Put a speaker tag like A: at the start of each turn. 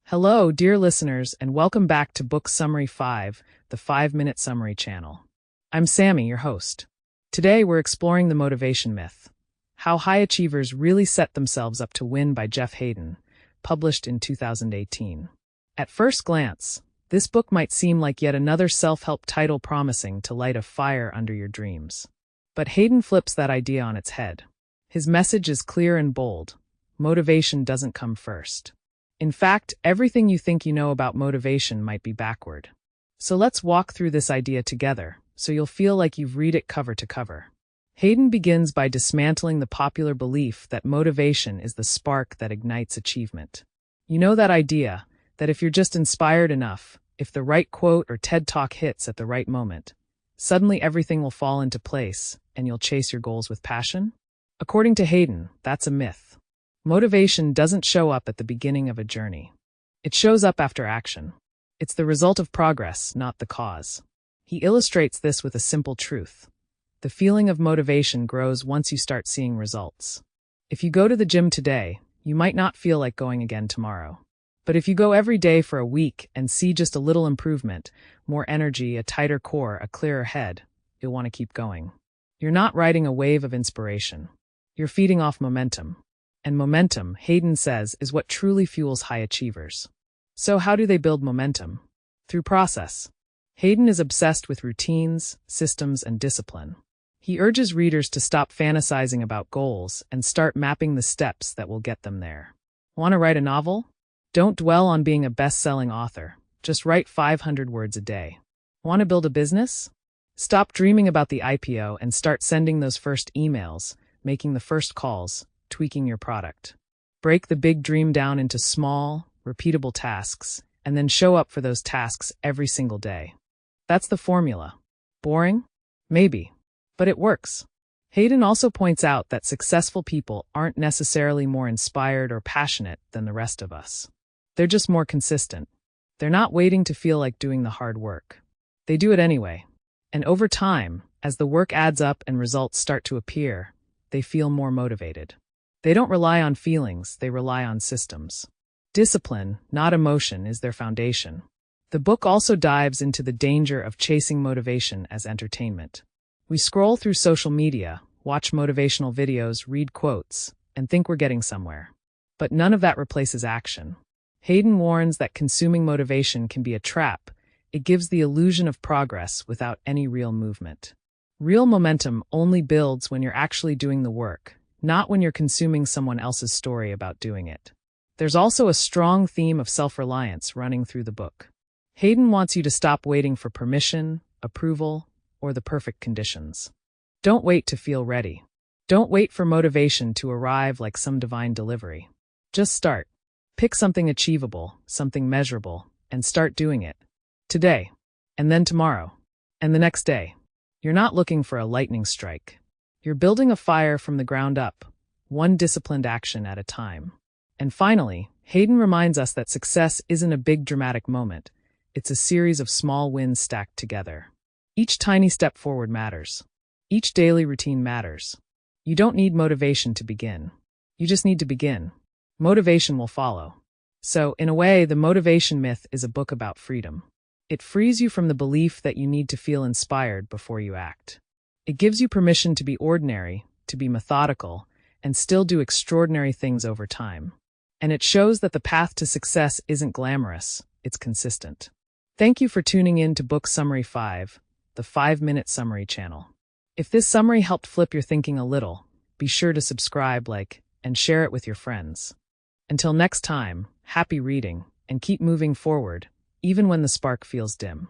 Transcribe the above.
A: Hello, dear listeners, and welcome back to Book Summary 5, the 5-Minute Summary channel. I'm Sammy, your host. Today we're exploring the motivation myth, how high achievers really set themselves up to win by Jeff Haden, published in 2018. At first glance, this book might seem like yet another self-help title promising to light a fire under your dreams. But Haden flips that idea on its head. His message is clear and bold. Motivation doesn't come first. In fact, everything you think you know about motivation might be backward. So let's walk through this idea together, so you'll feel like you've read it cover to cover. Haden begins by dismantling the popular belief that motivation is the spark that ignites achievement. You know that idea, that if you're just inspired enough, if the right quote or TED Talk hits at the right moment, suddenly everything will fall into place, and you'll chase your goals with passion? According to Haden, that's a myth. Motivation doesn't show up at the beginning of a journey. It shows up after action. It's the result of progress, not the cause. He illustrates this with a simple truth. The feeling of motivation grows once you start seeing results. If you go to the gym today, you might not feel like going again tomorrow. But if you go every day for a week and see just a little improvement, more energy, a tighter core, a clearer head, you'll want to keep going. You're not riding a wave of inspiration. You're feeding off momentum. And momentum, Haden says, is what truly fuels high achievers. So how do they build momentum? Through process. Haden is obsessed with routines, systems, and discipline. He urges readers to stop fantasizing about goals and start mapping the steps that will get them there. Want to write a novel? Don't dwell on being a best-selling author. Just write 500 words a day. Want to build a business? Stop dreaming about the IPO and start sending those first emails, making the first calls, tweaking your product. Break the big dream down into small, repeatable tasks, and then show up for those tasks every single day. That's the formula. Boring? Maybe. But it works. Haden also points out that successful people aren't necessarily more inspired or passionate than the rest of us. They're just more consistent. They're not waiting to feel like doing the hard work. They do it anyway. And over time, as the work adds up and results start to appear, they feel more motivated. They don't rely on feelings, they rely on systems. Discipline, not emotion, is their foundation. The book also dives into the danger of chasing motivation as entertainment. We scroll through social media, watch motivational videos, read quotes, and think we're getting somewhere. But none of that replaces action. Haden warns that consuming motivation can be a trap. It gives the illusion of progress without any real movement. Real momentum only builds when you're actually doing the work, not when you're consuming someone else's story about doing it. There's also a strong theme of self-reliance running through the book. Haden wants you to stop waiting for permission, approval, or the perfect conditions. Don't wait to feel ready. Don't wait for motivation to arrive like some divine delivery. Just start. Pick something achievable, something measurable, and start doing it. Today, and then tomorrow, and the next day. You're not looking for a lightning strike. You're building a fire from the ground up, one disciplined action at a time. And finally, Haden reminds us that success isn't a big dramatic moment. It's a series of small wins stacked together. Each tiny step forward matters. Each daily routine matters. You don't need motivation to begin. You just need to begin. Motivation will follow. So, in a way, The Motivation Myth is a book about freedom. It frees you from the belief that you need to feel inspired before you act. It gives you permission to be ordinary, to be methodical, and still do extraordinary things over time. And it shows that the path to success isn't glamorous, it's consistent. Thank you for tuning in to Book Summary 5, the 5-Minute Summary channel. If this summary helped flip your thinking a little, be sure to subscribe, like, and share it with your friends. Until next time, happy reading, and keep moving forward, even when the spark feels dim.